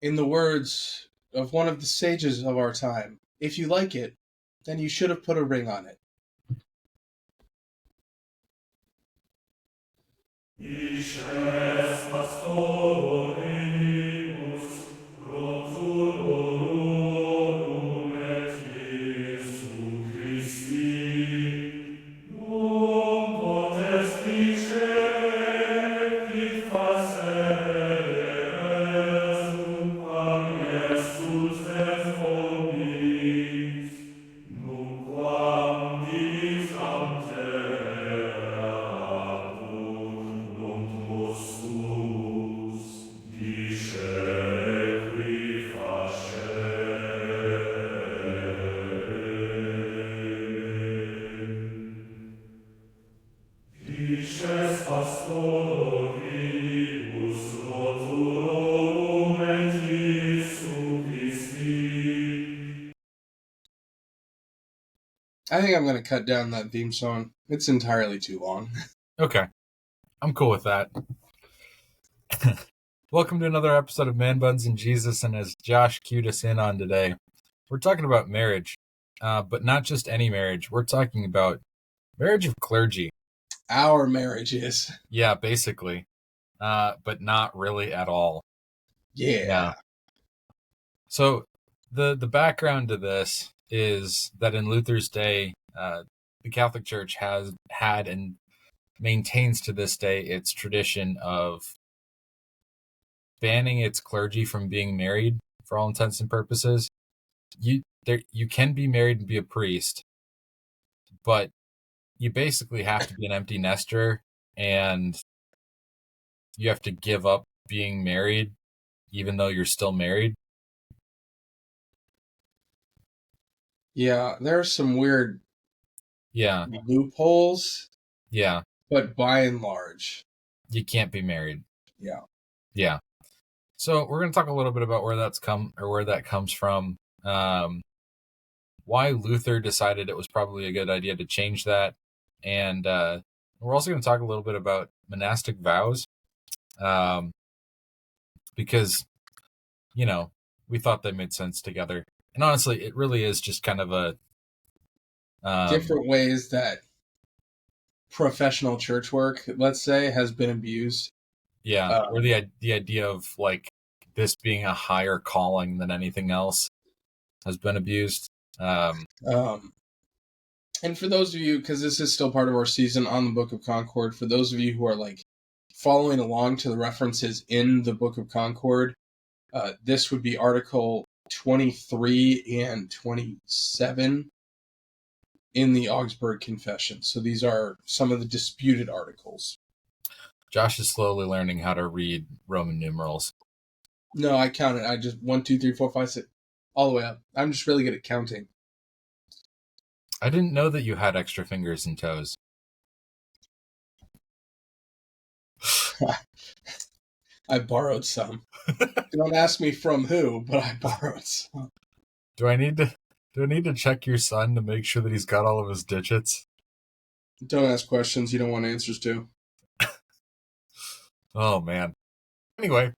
In the words of one of the sages of our time, if you like it, then you should have put a ring on it. I think I'm going to cut down that theme song. It's entirely too long. Okay. I'm cool with that. Welcome to another episode of Man Buns and Jesus, and as Josh cued us in on today, we're talking about marriage, but not just any marriage. We're talking about marriage of clergy. Our marriage is. Yeah, basically, but not really at all. Yeah. So the background to this is that in Luther's day, the Catholic Church has had and maintains to this day its tradition of banning its clergy from being married for all intents and purposes. You can be married and be a priest, but you basically have to be an empty nester, and you have to give up being married even though you're still married. Yeah, there are some weird loopholes. Yeah. But by and large, you can't be married. Yeah. Yeah. So we're going to talk a little bit about where that comes from. Why Luther decided it was probably a good idea to change that. And we're also going to talk a little bit about monastic vows. Because, we thought they made sense together. And honestly, it really is just kind of a... different ways that professional church work, let's say, has been abused. Yeah, or the idea of, like, this being a higher calling than anything else has been abused. And for those of you, because this is still part of our season on the Book of Concord, for those of you who are like following along to the references in the Book of Concord, this would be Article 23 and 27 in the Augsburg Confession. So these are some of the disputed articles. Josh is slowly learning how to read Roman numerals. No, I counted. I just 1, 2, 3, 4, 5, 6, all the way up. I'm just really good at counting. I didn't know that you had extra fingers and toes. I borrowed some. Don't ask me from who, but I borrowed some. Do I need to check your son to make sure that he's got all of his digits? Don't ask questions you don't want answers to. Oh, man. Anyway,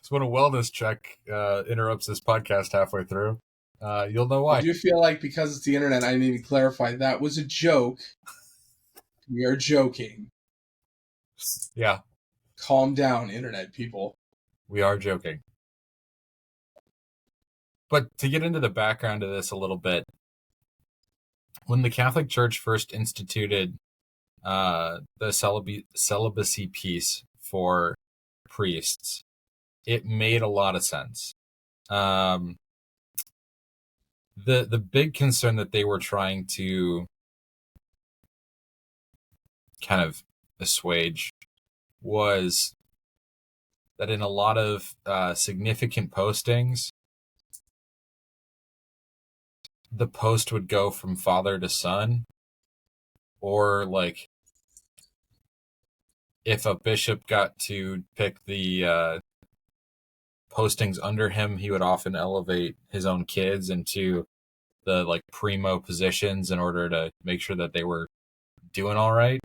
so when a wellness check interrupts this podcast halfway through, you'll know why. I do feel like because it's the internet, I need to clarify that was a joke. We are joking. Yeah. Calm down, internet people. We are joking. But to get into the background of this a little bit, when the Catholic Church first instituted the celibacy piece for priests, it made a lot of sense. The big concern that they were trying to kind of assuage was that in a lot of significant postings, the post would go from father to son, or like if a bishop got to pick the postings under him, he would often elevate his own kids into the like primo positions in order to make sure that they were doing all right.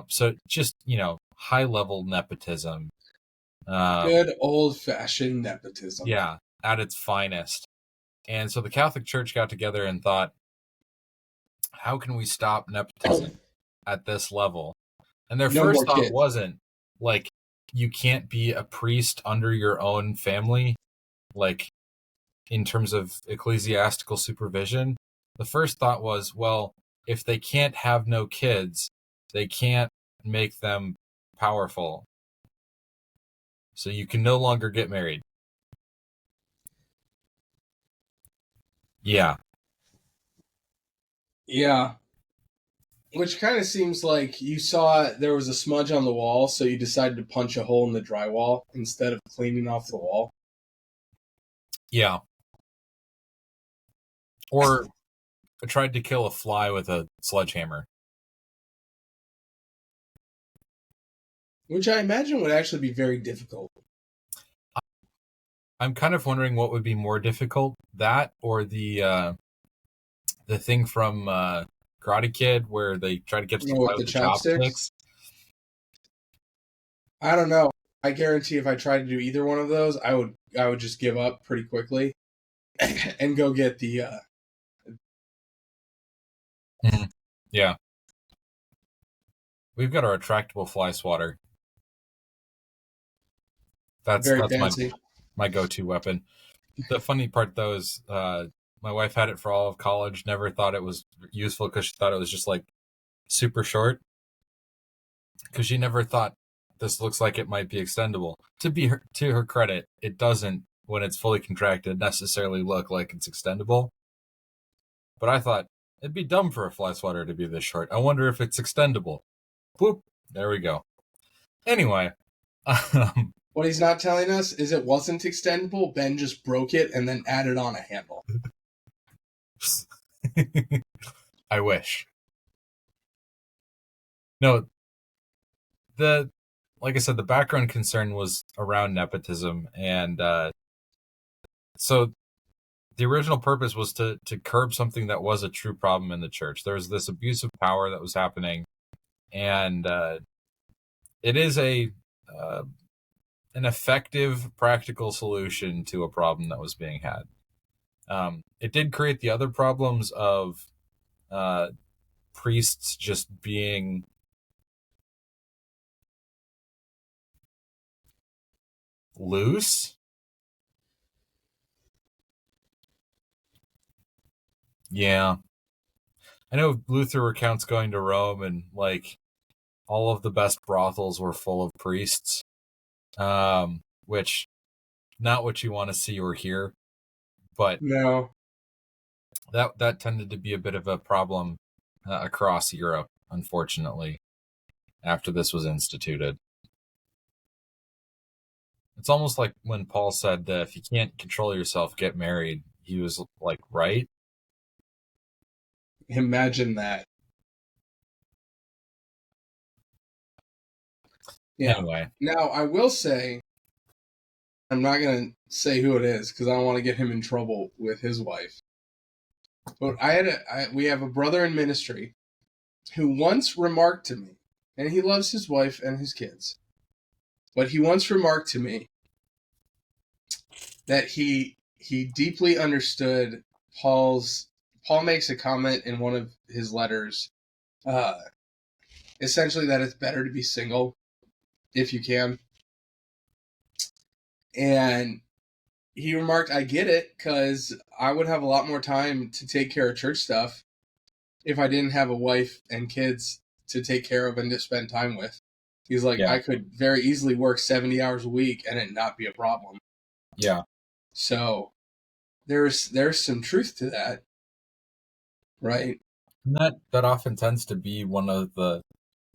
So just, high level nepotism Good old-fashioned nepotism. Yeah, at its finest. And so the Catholic Church got together and thought, how can we stop nepotism at this level? And their No more first thought kids. wasn't like, you can't be a priest under your own family, like in terms of ecclesiastical supervision. The first thought was, well, if they can't have no kids, they can't make them powerful. So you can no longer get married. Yeah. Yeah. Which kind of seems like you saw there was a smudge on the wall, so you decided to punch a hole in the drywall instead of cleaning off the wall. Yeah. Or I tried to kill a fly with a sledgehammer. Which I imagine would actually be very difficult. I'm kind of wondering what would be more difficult, that or the thing from Karate Kid where they try to get to the fly With the with the chopsticks? chopsticks. I don't know. I guarantee if I tried to do either one of those, I would just give up pretty quickly and go get the Yeah. We've got our retractable fly swatter. That's very fancy. my go-to weapon. The funny part though is my wife had it for all of college, never thought it was useful because she thought it was just like super short. Because she never thought this looks like it might be extendable. To her credit, it doesn't, when it's fully contracted, necessarily look like it's extendable. But I thought it'd be dumb for a fly swatter to be this short. I wonder if it's extendable. Boop. There we go. Anyway. What he's not telling us is it wasn't extendable. Ben just broke it and then added on a handle. I wish. No, like I said, the background concern was around nepotism, and so the original purpose was to curb something that was a true problem in the church. There was this abuse of power that was happening, and it is an effective, practical solution to a problem that was being had. It did create the other problems of priests just being loose. Yeah. I know Luther recounts going to Rome and like all of the best brothels were full of priests, which not what you want to see or hear, but No. that tended to be a bit of a problem across Europe, unfortunately, after this was instituted. It's almost like when Paul said that if you can't control yourself, get married. He was like, right? Imagine that. Yeah. Anyway. Now, I will say, I'm not going to say who it is because I don't want to get him in trouble with his wife. But we have a brother in ministry who once remarked to me, and he loves his wife and his kids, but he once remarked to me that he deeply understood Paul makes a comment in one of his letters, essentially that it's better to be single if you can. And he remarked, I get it, because I would have a lot more time to take care of church stuff if I didn't have a wife and kids to take care of and to spend time with. He's like, Yeah. I could very easily work 70 hours a week and it not be a problem. Yeah. So there's some truth to that, right? And that often tends to be one of the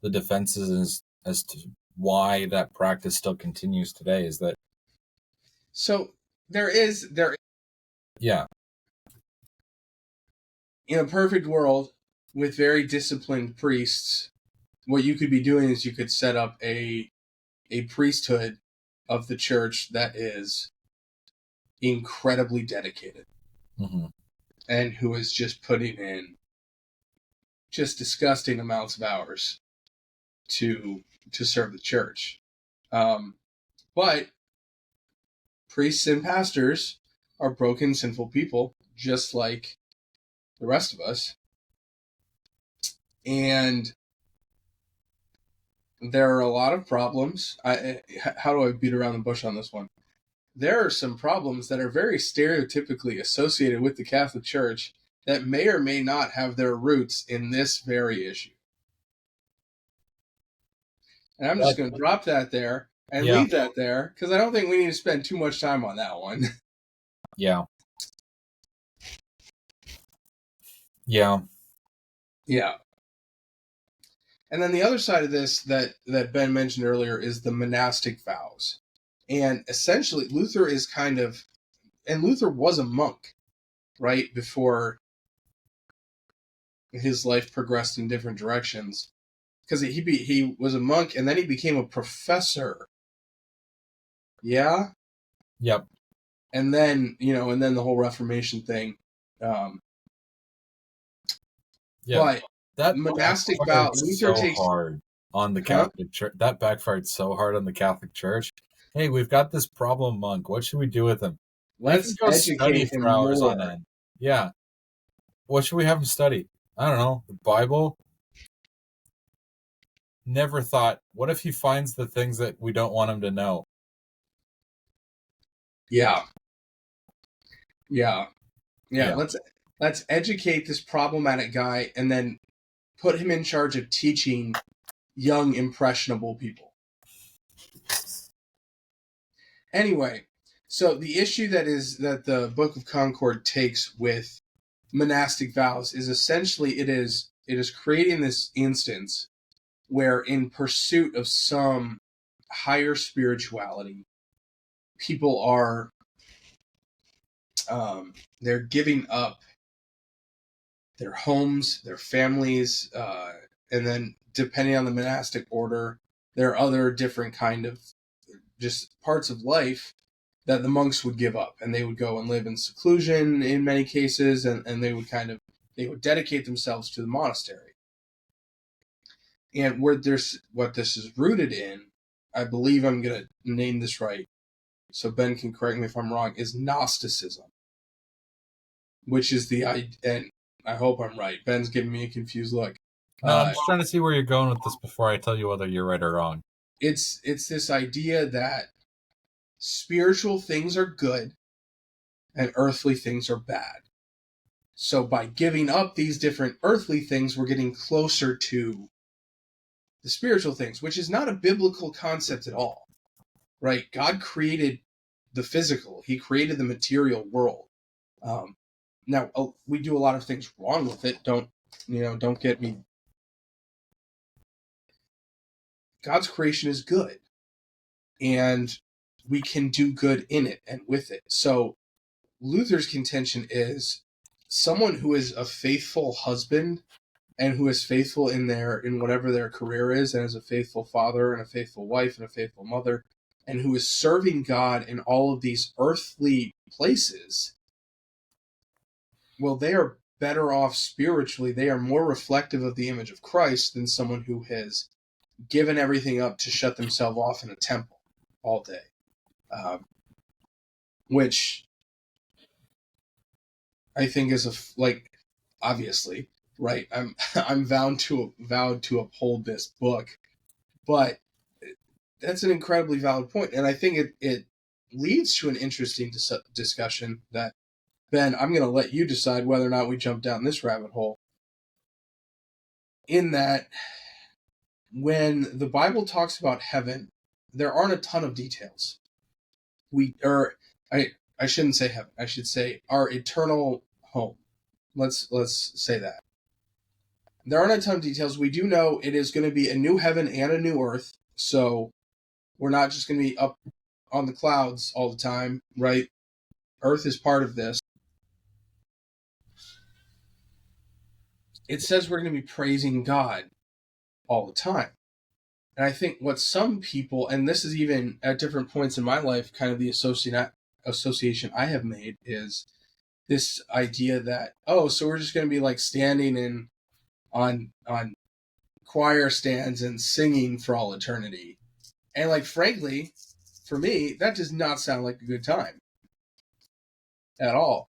defenses as to why that practice still continues today, is that So there yeah, in a perfect world with very disciplined priests, what you could be doing is you could set up a priesthood of the church that is incredibly dedicated and who is just putting in just disgusting amounts of hours to serve the church. But But priests and pastors are broken, sinful people, just like the rest of us. And there are a lot of problems. How do I beat around the bush on this one? There are some problems that are very stereotypically associated with the Catholic Church that may or may not have their roots in this very issue. And I'm just going to drop that there and leave that there because I don't think we need to spend too much time on that one. Yeah. Yeah. Yeah. And then the other side of this that Ben mentioned earlier is the monastic vows. And essentially, Luther is kind of, and Luther was a monk, right, before his life progressed in different directions. Because he was a monk, and then he became a professor. Yeah? Yep. And then, and then the whole Reformation thing. Yeah. But that monastic vow, Luther takes hard on the Catholic Church. That backfired so hard on the Catholic Church. Hey, we've got this problem monk. What should we do with him? Let's educate him more. On end. Yeah. What should we have him study? I don't know. The Bible? Never thought, what if he finds the things that we don't want him to know? Yeah. Let's educate this problematic guy and then put him in charge of teaching young, impressionable people. Anyway, so the issue that the Book of Concord takes with monastic vows is essentially it is creating this instance where, in pursuit of some higher spirituality, people are they're giving up their homes, their families, and then depending on the monastic order, there are other different kind of just parts of life that the monks would give up, and they would go and live in seclusion in many cases, and they would dedicate themselves to the monastery. And what this is rooted in, I believe I'm going to name this right, so Ben can correct me if I'm wrong, is Gnosticism, which is and I hope I'm right. Ben's giving me a confused look. No, I'm just trying to see where you're going with this before I tell you whether you're right or wrong. It's this idea that spiritual things are good and earthly things are bad. So by giving up these different earthly things, we're getting closer to the spiritual things, which is not a biblical concept at all, right? God created the physical. He created the material world. Now, we do a lot of things wrong with it. Don't get me. God's creation is good, and we can do good in it and with it. So Luther's contention is someone who is a faithful husband and who is faithful in whatever their career is, and is a faithful father and a faithful wife and a faithful mother, and who is serving God in all of these earthly places, well, they are better off spiritually. They are more reflective of the image of Christ than someone who has given everything up to shut themselves off in a temple all day. Which I think is obviously, right? I'm vowed to uphold this book, but that's an incredibly valid point, and I think it leads to an interesting discussion that, Ben, I'm going to let you decide whether or not we jump down this rabbit hole. In that, when the Bible talks about heaven, there aren't a ton of details. I shouldn't say heaven. I should say our eternal home. Let's say that. There aren't a ton of details. We do know it is going to be a new heaven and a new earth, so we're not just going to be up on the clouds all the time, right? Earth is part of this. It says we're going to be praising God all the time. And I think what some people, and this is even at different points in my life, kind of the association I have made, is this idea that, so we're just going to be like standing on choir stands and singing for all eternity. And frankly, for me, that does not sound like a good time at all.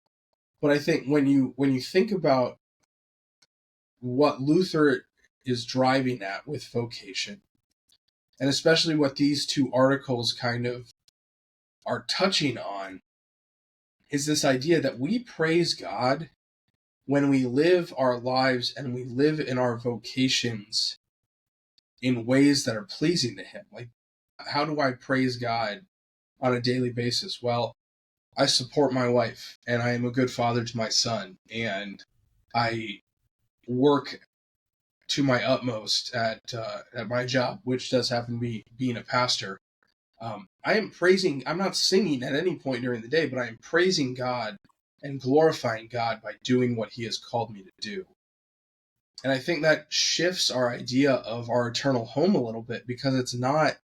But I think when you think about what Luther is driving at with vocation, and especially what these two articles kind of are touching on, is this idea that we praise God when we live our lives and we live in our vocations in ways that are pleasing to Him. Like, how do I praise God on a daily basis? Well, I support my wife, and I am a good father to my son, and I work to my utmost at my job, which does happen to be being a pastor. I am praising. I'm not singing at any point during the day, but I am praising God and glorifying God by doing what He has called me to do. And I think that shifts our idea of our eternal home a little bit, because it's not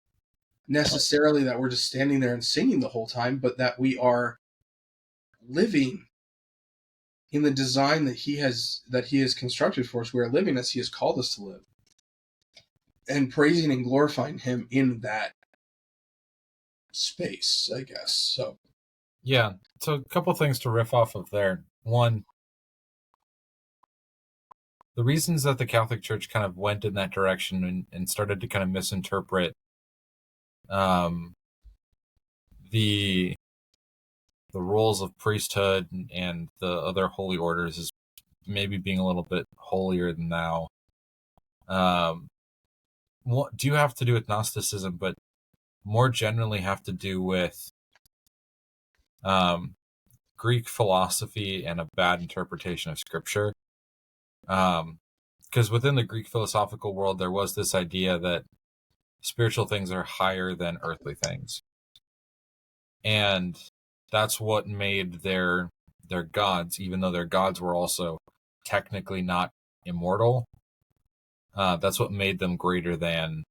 necessarily that we're just standing there and singing the whole time, but that we are living in the design that He has constructed for us. We are living as He has called us to live, and praising and glorifying Him in that space, I guess. So yeah, so a couple things to riff off of there. One, the reasons that the Catholic Church kind of went in that direction and started to kind of misinterpret the roles of priesthood and the other holy orders is maybe being a little bit holier than thou. What do have to do with Gnosticism, but more generally have to do with Greek philosophy and a bad interpretation of Scripture. Because within the Greek philosophical world, there was this idea that spiritual things are higher than earthly things, and that's what made their gods, even though their gods were also technically not immortal. That's what made them greater than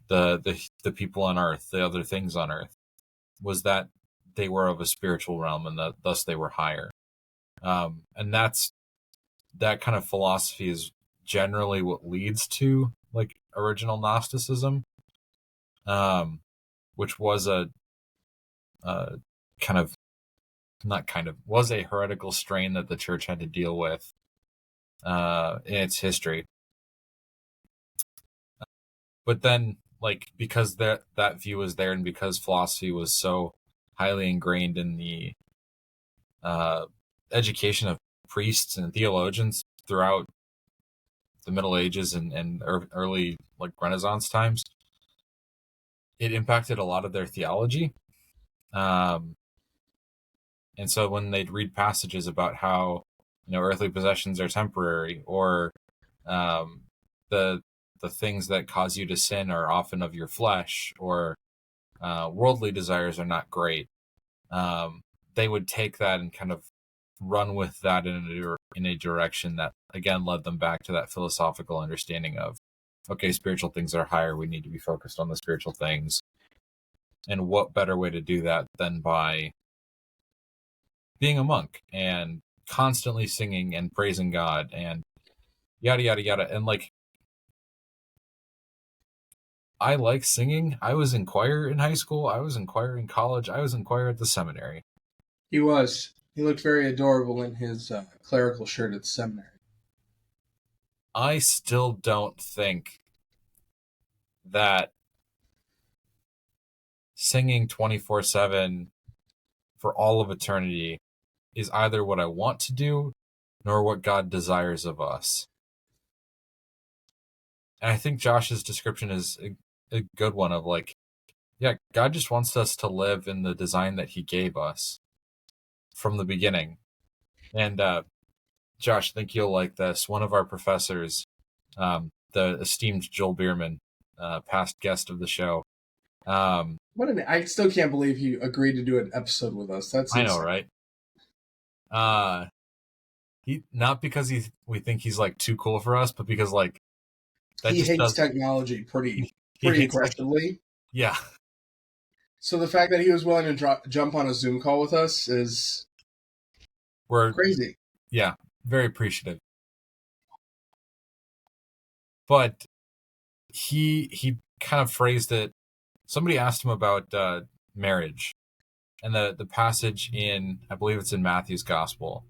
the people on earth, the other things on earth, was that they were of a spiritual realm, and that thus they were higher. And that kind of philosophy is generally what leads to like original Gnosticism, which was a was a heretical strain that the church had to deal with in its history. But then, like, because that view was there, and because philosophy was so highly ingrained in the education of priests and theologians throughout the Middle Ages and early like Renaissance times, it impacted a lot of their theology. And so when they'd read passages about how earthly possessions are temporary, or the things that cause you to sin are often of your flesh, or worldly desires are not great, they would take that and kind of run with that in a direction that again led them back to that philosophical understanding of, okay, spiritual things are higher, we need to be focused on the spiritual things. And what better way to do that than by being a monk and constantly singing and praising God and yada yada yada. And like, I like singing. I was in choir in high school, I was in choir in college, I was in choir at the seminary. he looked very adorable in his clerical shirt at the seminary. I still don't think that singing 24/7 for all of eternity is either what I want to do nor what God desires of us. And I think Josh's description is a good one of like, yeah, God just wants us to live in the design that He gave us from the beginning. And Josh, I think you'll like this. One of our professors, the esteemed Joel Bierman, past guest of the show. I still can't believe he agreed to do an episode with us. That's I know, insane. right? He not because we think he's like too cool for us, but because like that he just hates does technology pretty hates aggressively. yeah. So the fact that he was willing to jump on a Zoom call with us is crazy. Yeah, very appreciative. But he kind of phrased it somebody asked him about marriage, and the passage in, I believe it's in Matthew's Gospel,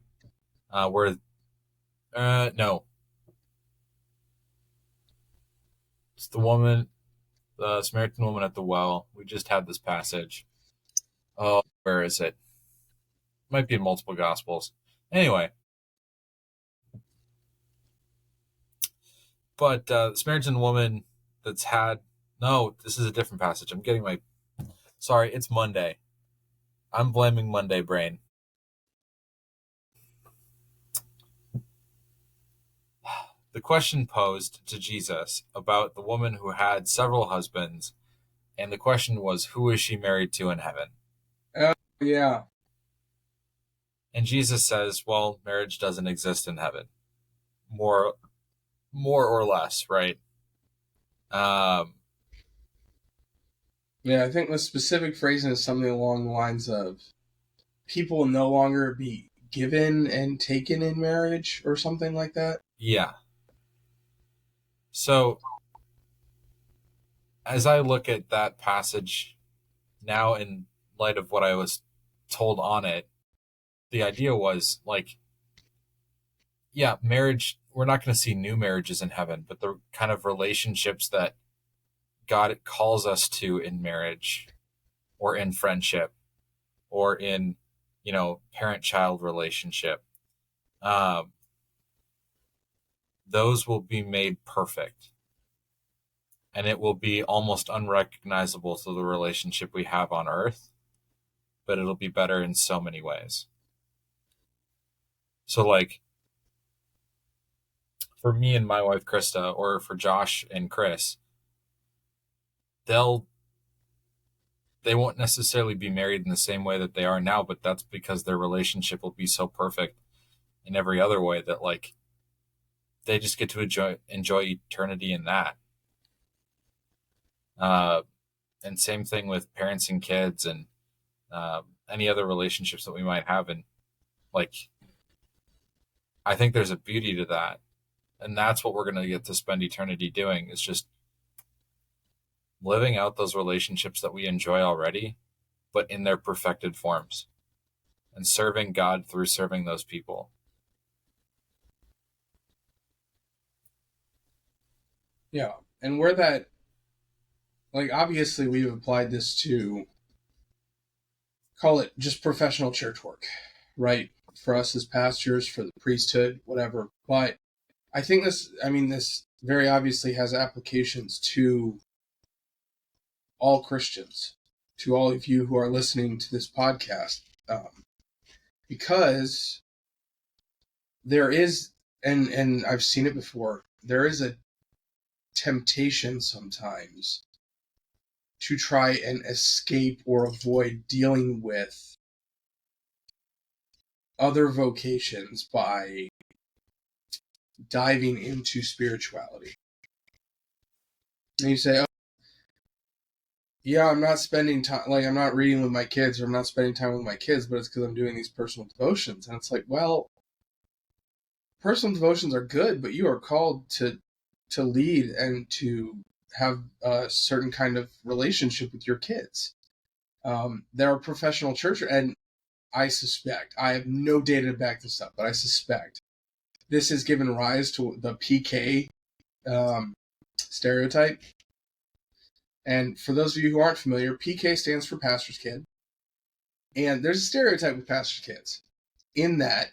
where no, it's the Samaritan woman at the well. We just had this passage. Oh, where is it? Might be in multiple Gospels. Anyway, but the Samaritan woman that's had, no, this is a different passage. I'm getting my, sorry, it's Monday. I'm blaming Monday brain. The question posed to Jesus about the woman who had several husbands, and the question was, who is she married to in heaven? Yeah. And Jesus says, well, marriage doesn't exist in heaven. More or less, right? Yeah, I think the specific phrasing is something along the lines of people will no longer be given and taken in marriage or something like that. Yeah. So as I look at that passage now in light of what I was told on it, the idea was like, yeah, marriage, we're not going to see new marriages in heaven, but the kind of relationships that God calls us to in marriage or in friendship or in, parent-child relationship, those will be made perfect. And it will be almost unrecognizable to the relationship we have on earth, but it'll be better in so many ways. So, like, for me and my wife, Krista, or for Josh and Chris, they won't necessarily be married in the same way that they are now, but that's because their relationship will be so perfect in every other way that, like, they just get to enjoy eternity in that. And same thing with parents and kids and any other relationships that we might have. And, like, I think there's a beauty to that. And that's what we're going to get to spend eternity doing, is just living out those relationships that we enjoy already, but in their perfected forms, and serving God through serving those people. Yeah. And where that, like, obviously we've applied this to, call it just professional church work, right? For us as pastors, for the priesthood, whatever. But I think this very obviously has applications to all Christians, to all of you who are listening to this podcast, because there is, and I've seen it before, there is a temptation sometimes to try and escape or avoid dealing with other vocations by diving into spirituality. And you say, oh, yeah, I'm not spending time, like, I'm not reading with my kids, or I'm not spending time with my kids, but it's because I'm doing these personal devotions. And it's like, well, personal devotions are good, but you are called to lead and to have a certain kind of relationship with your kids. There are professional church, and I suspect, I have no data to back this up, but I suspect this has given rise to the PK stereotype. And for those of you who aren't familiar, PK stands for pastor's kid. And there's a stereotype with pastor's kids in that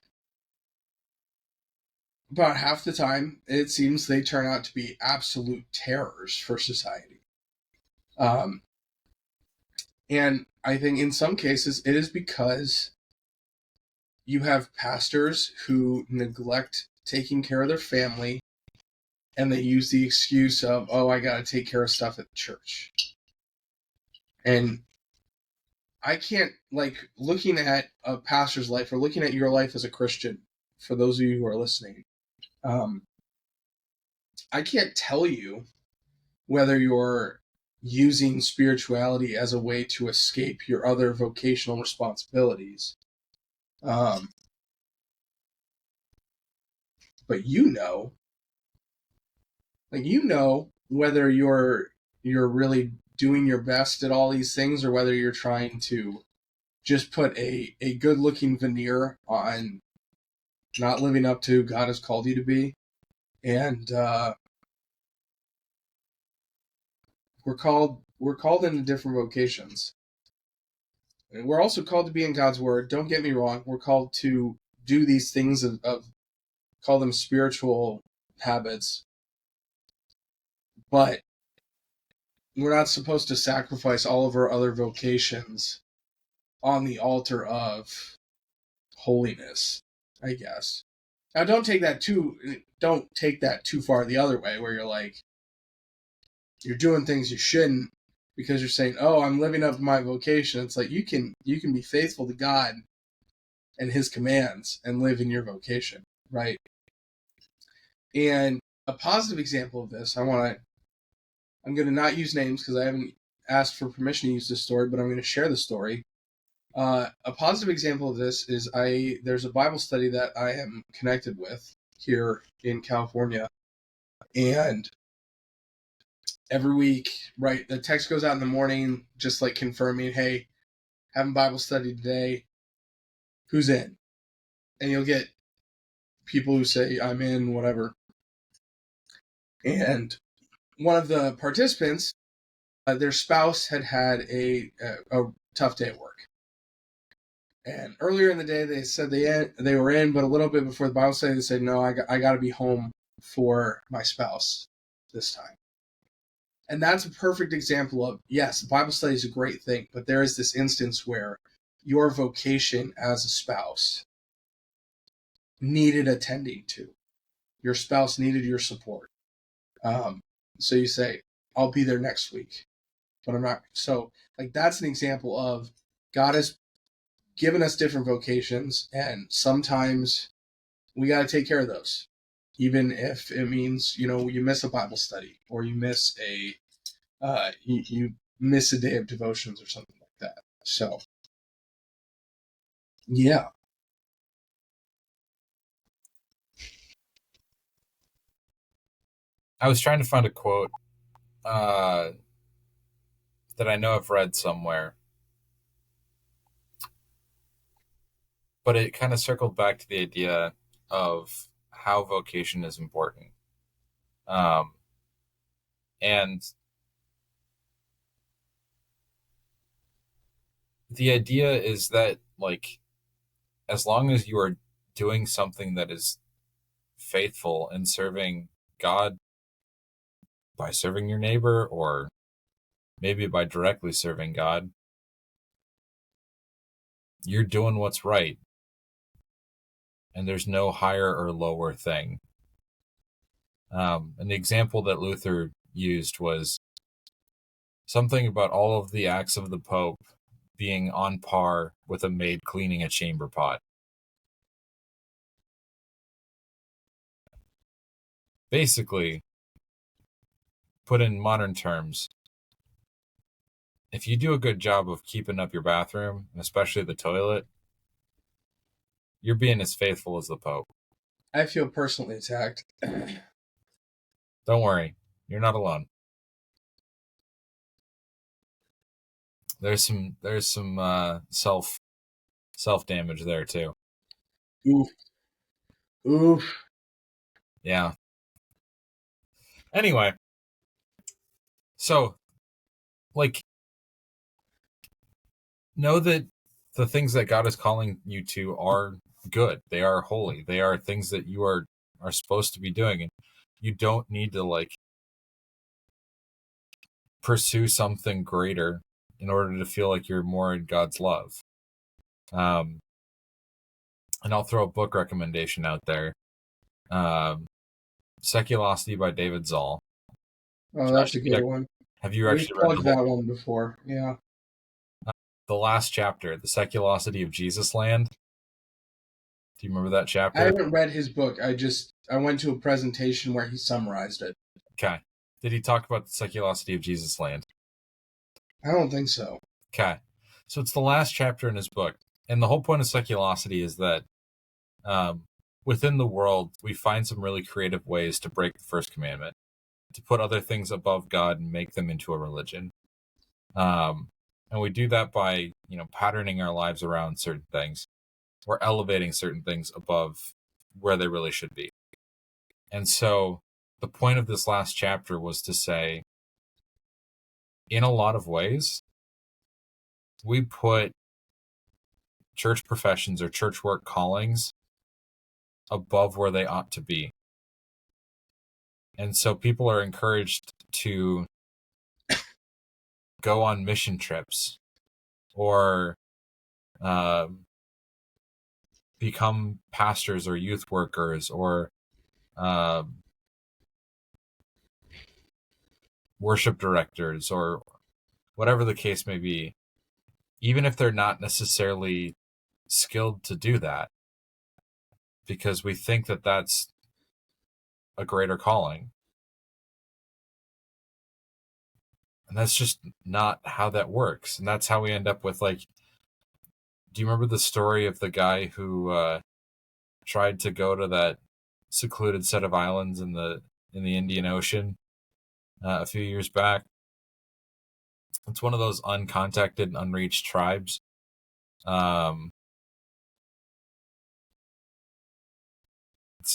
about half the time, it seems they turn out to be absolute terrors for society. And I think in some cases it is because you have pastors who neglect taking care of their family, and they use the excuse of, oh, I got to take care of stuff at the church. And I can't, like, looking at a pastor's life or looking at your life as a Christian, for those of you who are listening, I can't tell you whether you're using spirituality as a way to escape your other vocational responsibilities. But whether you're really doing your best at all these things, or whether you're trying to just put a good looking veneer on not living up to who God has called you to be. And we're called into different vocations. And we're also called to be in God's word. Don't get me wrong. We're called to do these things of call them spiritual habits. But we're not supposed to sacrifice all of our other vocations on the altar of holiness, I guess. Now don't take that too far the other way, where you're like, you're doing things you shouldn't because you're saying, "Oh, I'm living up to my vocation." It's like you can be faithful to God and his commands and live in your vocation, right? And a positive example of this, I'm going to not use names because I haven't asked for permission to use this story, but I'm going to share the story. A positive example of this is there's a Bible study that I am connected with here in California, and every week, right, the text goes out in the morning, just like confirming, hey, having Bible study today, who's in? And you'll get people who say, I'm in, whatever. And one of the participants, their spouse had a tough day at work. And earlier in the day, they said they were in, but a little bit before the Bible study, they said, no, I got to be home for my spouse this time. And that's a perfect example of, yes, Bible study is a great thing, but there is this instance where your vocation as a spouse needed attending to. Your spouse needed your support. So you say, I'll be there next week, but I'm not. So, like, that's an example of God has given us different vocations, and sometimes we got to take care of those, even if it means, you miss a Bible study, or you miss you miss a day of devotions or something like that. So, yeah. I was trying to find a quote that I know I've read somewhere, but it kind of circled back to the idea of how vocation is important. And the idea is that, like, as long as you are doing something that is faithful and serving God by serving your neighbor, or maybe by directly serving God, you're doing what's right. And there's no higher or lower thing. And the example that Luther used was something about all of the acts of the Pope being on par with a maid cleaning a chamber pot. Basically, put in modern terms, if you do a good job of keeping up your bathroom, and especially the toilet, you're being as faithful as the Pope. I feel personally attacked. Don't worry, you're not alone. There's some self damage there too. Oof. Yeah. Anyway, so, like, know that the things that God is calling you to are good. They are holy. They are things that you are supposed to be doing, and you don't need to, like, pursue something greater in order to feel like you're more in God's love. And I'll throw a book recommendation out there. Seculosity by David Zoll. Oh, that's a good one. Have you We've actually read plugged that one before? Yeah. The last chapter, The Seculosity of Jesus Land? Do you remember that chapter? I haven't read his book. I went to a presentation where he summarized it. Okay. Did he talk about the seculosity of Jesus Land? I don't think so. Okay. So it's the last chapter in his book. And the whole point of seculosity is that within the world, we find some really creative ways to break the first commandment, to put other things above God and make them into a religion. And we do that by, patterning our lives around certain things or elevating certain things above where they really should be. And so the point of this last chapter was to say, in a lot of ways, we put church professions or church work callings above where they ought to be. And so people are encouraged to go on mission trips or become pastors or youth workers or worship directors or whatever the case may be, even if they're not necessarily skilled to do that, because we think that that's a greater calling. And that's just not how that works. And that's how we end up with, like, do you remember the story of the guy who tried to go to that secluded set of islands in the Indian Ocean a few years back? It's one of those uncontacted and unreached tribes. Does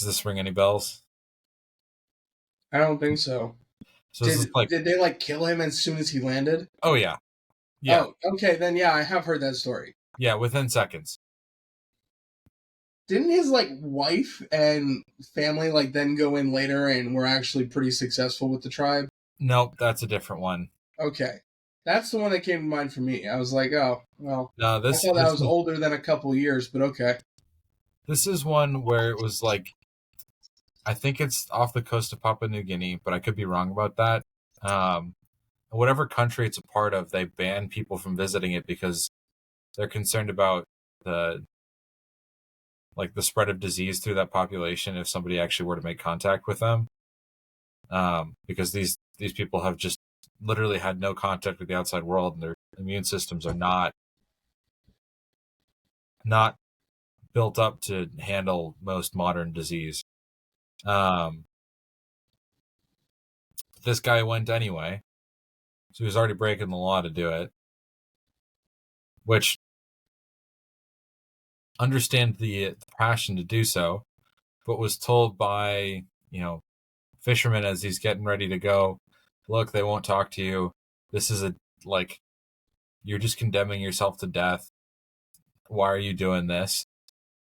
this ring any bells? I don't think so. So this is like, did they like kill him as soon as he landed? oh yeah. Oh, okay, then yeah, I have heard that story. Yeah, within seconds. Didn't his like wife and family like then go in later and were actually pretty successful with the tribe? Nope, that's a different one. Okay. That's the one that came to mind for me. I was like, oh, well, No, I thought that was older than a couple years, but okay. This is one where it was like, I think it's off the coast of Papua New Guinea, but I could be wrong about that. Whatever country it's a part of, they ban people from visiting it because they're concerned about the spread of disease through that population if somebody actually were to make contact with them. Because these people have just literally had no contact with the outside world, and their immune systems are not built up to handle most modern disease. This guy went anyway, so he was already breaking the law to do it, which, understand the passion to do so, but was told by, fishermen as he's getting ready to go, look, they won't talk to you. This is you're just condemning yourself to death. Why are you doing this?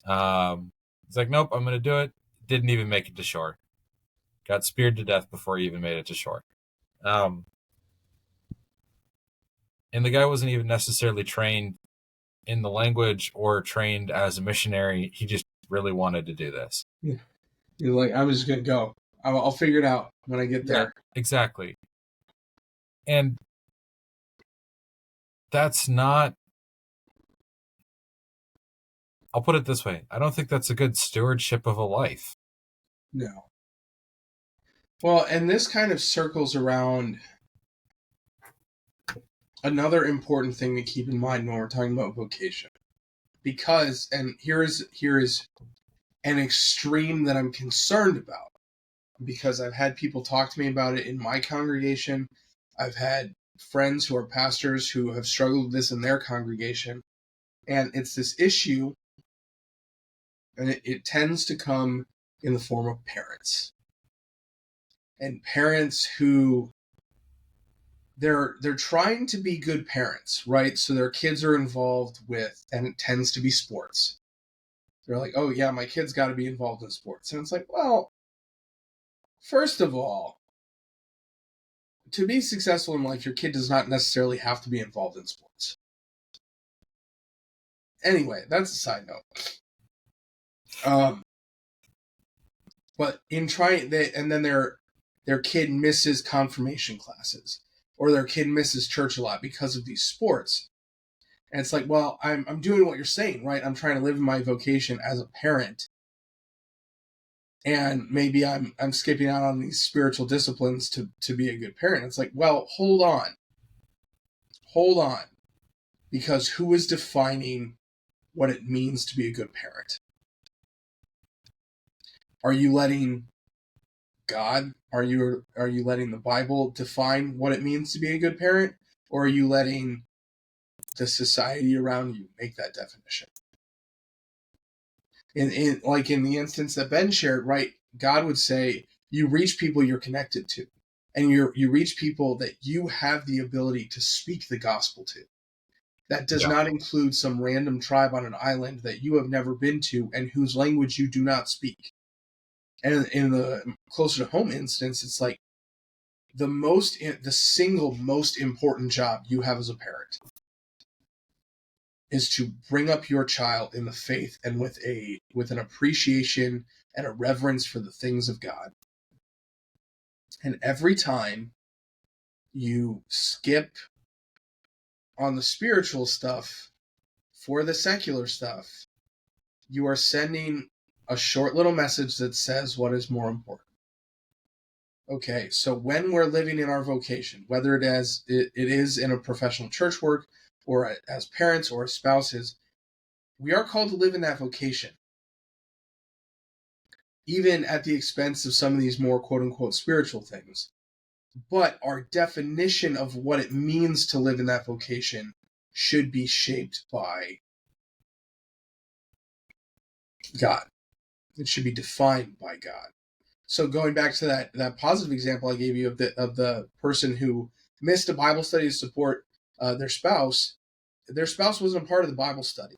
He's like, nope, I'm going to do it. Didn't even make it to shore. Got speared to death before he even made it to shore. And the guy wasn't even necessarily trained in the language or trained as a missionary. He just really wanted to do this. Yeah. He's like, I'm just going to go. I'll figure it out when I get there. Yeah, exactly. And that's not, I'll put it this way, I don't think that's a good stewardship of a life. No. Well, and this kind of circles around another important thing to keep in mind when we're talking about vocation. Because, and here is an extreme that I'm concerned about, because I've had people talk to me about it in my congregation. I've had friends who are pastors who have struggled with this in their congregation. And it's this issue, and it tends to come in the form of parents. And parents who they're trying to be good parents, right? So their kids are involved with, and it tends to be sports. They're like, oh yeah, my kid's got to be involved in sports. And it's like, well, first of all, to be successful in life, your kid does not necessarily have to be involved in sports. Anyway, that's a side note. But in trying, and then their kid misses confirmation classes, or their kid misses church a lot because of these sports. And it's like, well, I'm doing what you're saying, right? I'm trying to live my vocation as a parent. And maybe I'm skipping out on these spiritual disciplines to be a good parent. It's like, well, hold on. Because who is defining what it means to be a good parent? Are you letting God, are you letting the Bible define what it means to be a good parent? Or are you letting the society around you make that definition? In like in the instance that Ben shared, right? God would say, you reach people you're connected to, and you reach people that you have the ability to speak the gospel to. That does not include some random tribe on an island that you have never been to and whose language you do not speak. And in the closer to home instance, it's like the single most important job you have as a parent is to bring up your child in the faith and with an appreciation and a reverence for the things of God. And every time you skip on the spiritual stuff for the secular stuff, you are sending a short little message that says what is more important. Okay, so when we're living in our vocation, whether it is in a professional church work or as parents or as spouses, we are called to live in that vocation, even at the expense of some of these more quote-unquote spiritual things. But our definition of what it means to live in that vocation should be shaped by God. It should be defined by God. So going back to that positive example I gave you of the person who missed a Bible study to support their spouse wasn't a part of the Bible study,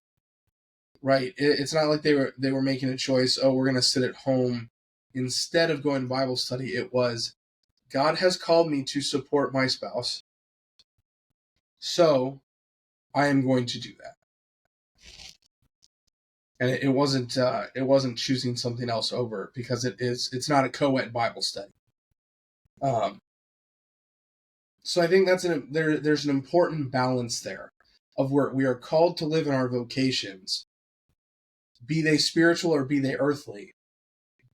right? It's not like they were making a choice. Oh, we're going to sit at home instead of going to Bible study. It was, God has called me to support my spouse, so I am going to do that. And it wasn't choosing something else over, because it's not a co-ed Bible study. So I think there's an important balance there of where we are called to live in our vocations, be they spiritual or be they earthly,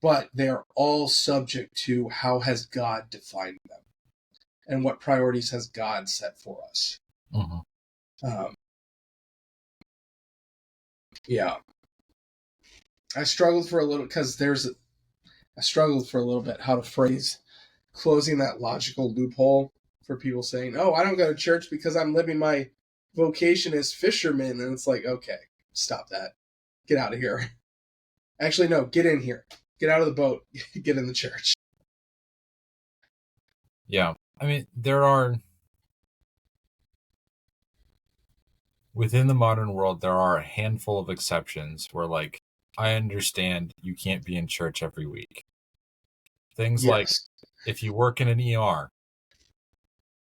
but they are all subject to how has God defined them and what priorities has God set for us. Yeah. I struggled for a little bit how to phrase closing that logical loophole for people saying, oh, I don't go to church because I'm living my vocation as fisherman. And it's like, okay, stop that. Get out of here. Actually, no, get in here. Get out of the boat. Get in the church. Yeah. I mean, there are, within the modern world, there are a handful of exceptions where, like, I understand you can't be in church every week. Things like, if you work in an ER,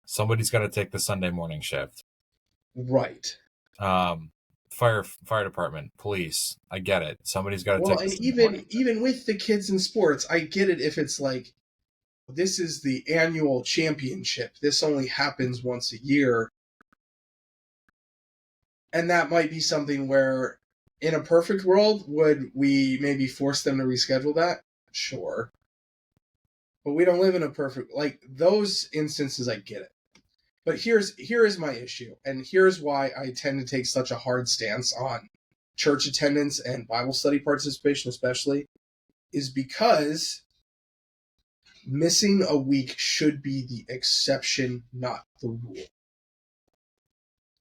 somebody's got to take the Sunday morning shift. Right. Fire department, police, I get it. Somebody's got to take the Sunday morning shift. Even with the kids in sports, I get it if it's like, this is the annual championship. This only happens once a year. And that might be something where, in a perfect world, would we maybe force them to reschedule that? Sure. But we don't live in a perfect, like, those instances, I get it. But here is my issue, and here's why I tend to take such a hard stance on church attendance and Bible study participation especially, is because missing a week should be the exception, not the rule.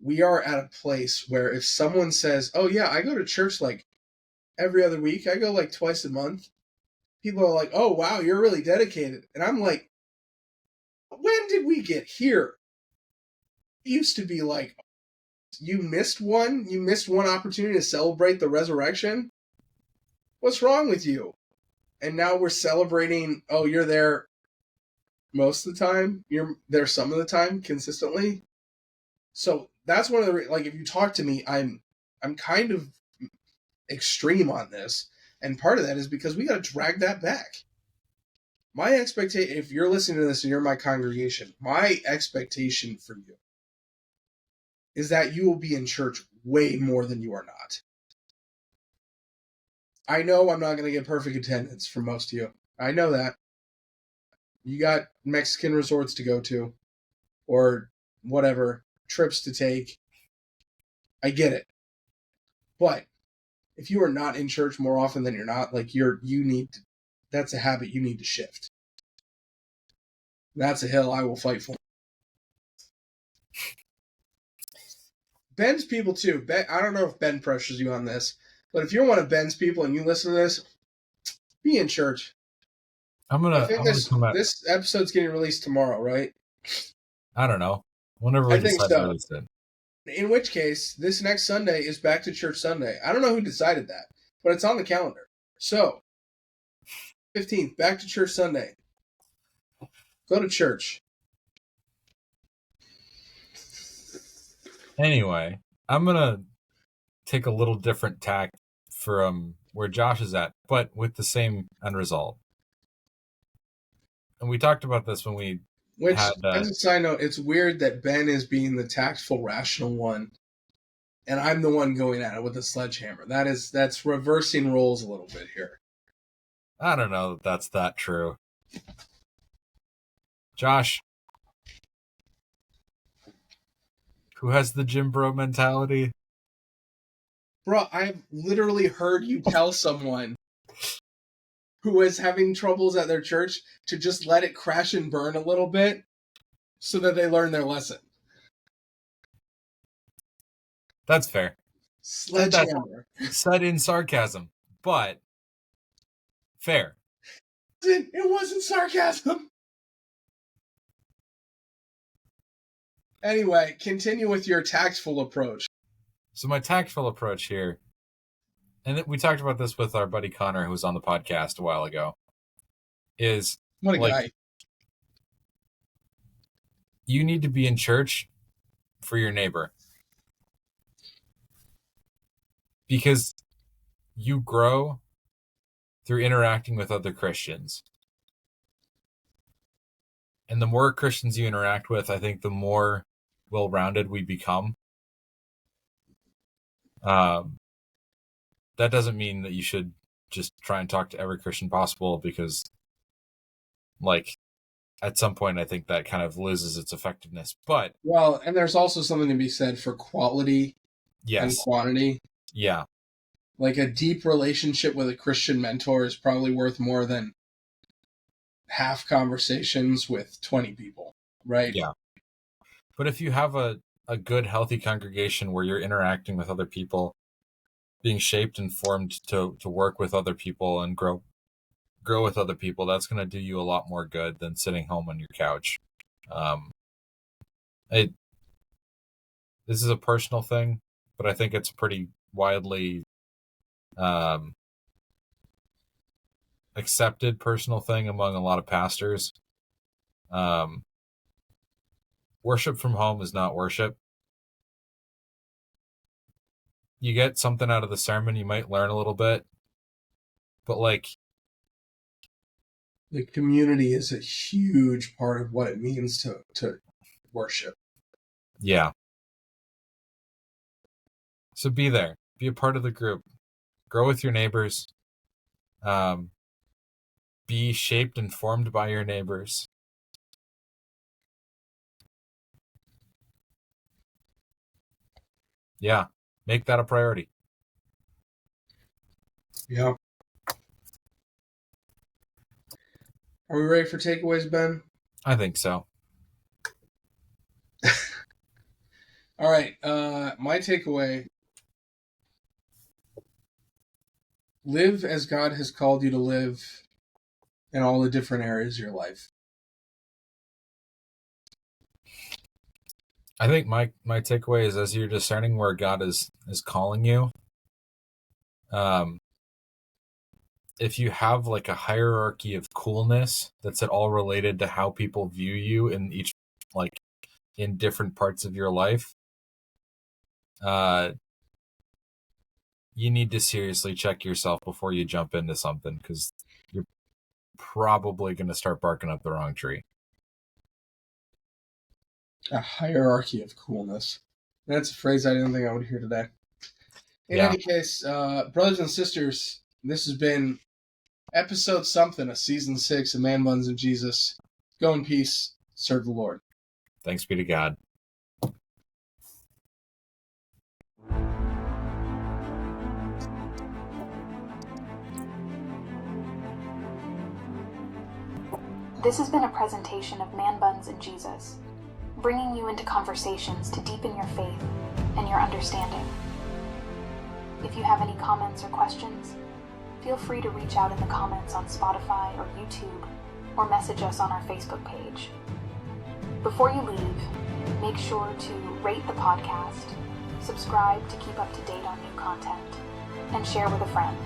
We are at a place where if someone says, oh yeah, I go to church like every other week, I go like twice a month, people are like, oh wow, you're really dedicated. And I'm like, when did we get here? It used to be like, you missed one opportunity to celebrate the resurrection? What's wrong with you? And now we're celebrating, oh, you're there most of the time, you're there some of the time consistently. So that's one of the, like, if you talk to me, I'm kind of extreme on this, and part of that is because we got to drag that back. My expectation, if you're listening to this and you're my congregation, my expectation for you is that you will be in church way more than you are not. I know I'm not going to get perfect attendance from most of you. I know that. You got Mexican resorts to go to, or whatever, trips to take. I get it. But if you are not in church more often than you're not, like that's a habit you need to shift. That's a hill I will fight for. Ben's people too. Ben, I don't know if Ben pressures you on this, but if you're one of Ben's people and you listen to this, be in church. I'm I gonna think come out. this episode's getting released tomorrow, right? I don't know. Whenever I we think decide so. to release it. In which case, this next Sunday is Back to Church Sunday. I don't know who decided that, but it's on the calendar. So, 15th, Back to Church Sunday. Go to church. Anyway, I'm gonna take a little different tack from where Josh is at, but with the same end result. And we talked about this when we Which, had. as a side note, it's weird that Ben is being the tactful, rational one, and I'm the one going at it with a sledgehammer. That's reversing roles a little bit here. I don't know that that's that true. Josh, who has the gym bro mentality? Bro, I've literally heard you tell someone who is having troubles at their church to just let it crash and burn a little bit so that they learn their lesson. That's fair. Sledgehammer. Said in sarcasm, but fair. It wasn't sarcasm. Anyway, continue with your tactful approach. So my tactful approach here, and we talked about this with our buddy Connor, who was on the podcast a while ago, is What a guy. You need to be in church for your neighbor. Because you grow through interacting with other Christians. And the more Christians you interact with, I think the more well-rounded we become. That doesn't mean that you should just try and talk to every Christian possible, because, like, at some point, I think that kind of loses its effectiveness. But well, and there's also something to be said for quality and quantity. Yeah. Like, a deep relationship with a Christian mentor is probably worth more than half conversations with 20 people, right? Yeah. But if you have a good, healthy congregation where you're interacting with other people, being shaped and formed to work with other people and grow with other people, that's going to do you a lot more good than sitting home on your couch. This is a personal thing, but I think it's pretty widely accepted personal thing among a lot of pastors. Worship from home is not worship. You get something out of the sermon, you might learn a little bit, but like, the community is a huge part of what it means to worship. Yeah. So be there. Be a part of the group. Grow with your neighbors. Be shaped and formed by your neighbors. Yeah. Make that a priority. Yeah. Are we ready for takeaways, Ben? I think so. All right. My takeaway: live as God has called you to live in all the different areas of your life. I think my takeaway is, as you're discerning where God is calling you, if you have like a hierarchy of coolness that's at all related to how people view you in each, like, in different parts of your life, you need to seriously check yourself before you jump into something, because you're probably going to start barking up the wrong tree. A hierarchy of coolness. That's a phrase I didn't think I would hear today. In any case, brothers and sisters, this has been episode something of season 6 of Man Buns and Jesus. Go in peace. Serve the Lord. Thanks be to God. This has been a presentation of Man Buns and Jesus, bringing you into conversations to deepen your faith and your understanding. If you have any comments or questions, feel free to reach out in the comments on Spotify or YouTube, or message us on our Facebook page. Before you leave, make sure to rate the podcast, subscribe to keep up to date on new content, and share with a friend.